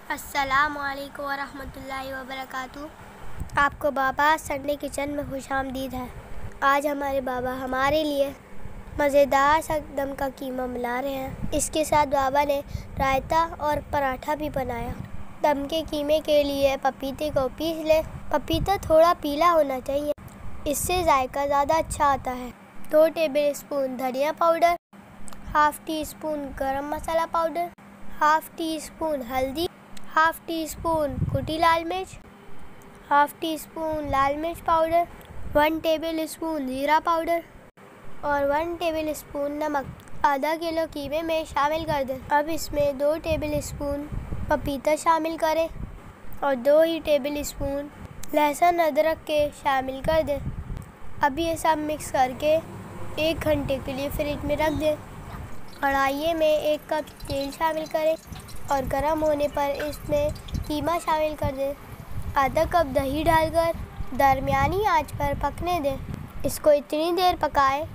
अस्सलामुअलैकुम वरहमतुल्लाहि वबरकातुहू। आपको बाबा संडे किचन में खुशामदीद है। आज हमारे बाबा हमारे लिए मज़ेदार सा दम का कीमा मिला रहे हैं। इसके साथ बाबा ने रायता और पराठा भी बनाया। दम के कीमे के लिए पपीते को पीस ले। पपीता थोड़ा पीला होना चाहिए, इससे जायका ज़्यादा अच्छा आता है। 2 टेबल स्पून धनिया पाउडर, हाफ टी स्पून गरम मसाला पाउडर, हाफ टी स्पून हल्दी, हाफ टी स्पून कुटी लाल मिर्च, हाफ टी स्पून लाल मिर्च पाउडर, 1 टेबल स्पून जीरा पाउडर और 1 टेबल स्पून नमक आधा किलो कीमे में शामिल कर दें। अब इसमें 2 टेबल स्पून पपीता शामिल करें और 2 ही टेबल स्पून लहसुन अदरक के शामिल कर दें। अब ये सब मिक्स करके 1 घंटे के लिए फ्रिज में रख दें। कढ़ाई में 1 कप तेल शामिल करें और गर्म होने पर इसमें कीमा शामिल कर दें। आधा कप दही डालकर दरमियानी आंच पर पकने दें। इसको इतनी देर पकाएं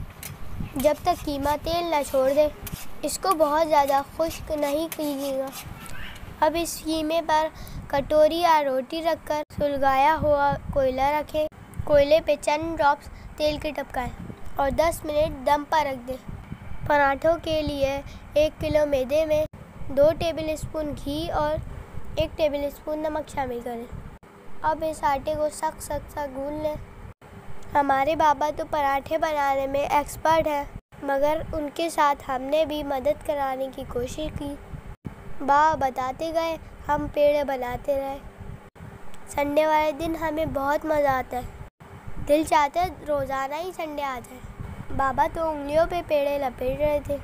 जब तक कीमा तेल न छोड़ दे। इसको बहुत ज़्यादा खुश्क नहीं कीजिएगा। अब इस कीमे पर कटोरी या रोटी रखकर सुलगाया हुआ कोयला रखें। कोयले पे चंद ड्रॉप्स तेल के टपकाएं और 10 मिनट दम पर रख दें। पराठों के लिए 1 किलो मैदे में 2 टेबल स्पून घी और 1 टेबल स्पून नमक शामिल करें। अब इस आटे को सख्त गूंद लें। हमारे बाबा तो पराठे बनाने में एक्सपर्ट हैं, मगर उनके साथ हमने भी मदद कराने की कोशिश की। बाबा बताते गए, हम पेड़े बनाते रहे। संडे वाले दिन हमें बहुत मज़ा आता है। दिल चाहता है रोज़ाना ही संडे आ जाए। बाबा तो उंगलियों पे पेड़े लपेट रहे थे।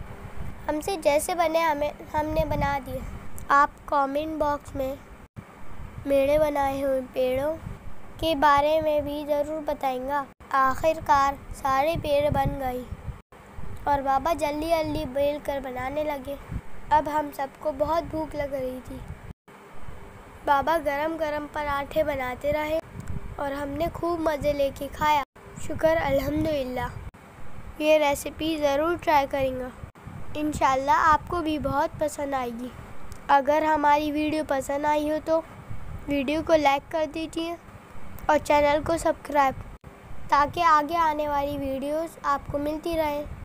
हमसे जैसे बने हमने बना दिए। आप कमेंट बॉक्स में मेरे बनाए हुए पेड़ों के बारे में भी ज़रूर बताएंगा। आखिरकार सारे पेड़ बन गई और बाबा जल्दी बेल कर बनाने लगे। अब हम सबको बहुत भूख लग रही थी। बाबा गरम पराठे बनाते रहे और हमने खूब मज़े लेके खाया। शुक्र अल्हम्दुलिल्लाह। ये रेसिपी ज़रूर ट्राई करेंगे। इंशाल्लाह आपको भी बहुत पसंद आएगी। अगर हमारी वीडियो पसंद आई हो तो वीडियो को लाइक कर दीजिए और चैनल को सब्सक्राइब, ताकि आगे आने वाली वीडियोस आपको मिलती रहें।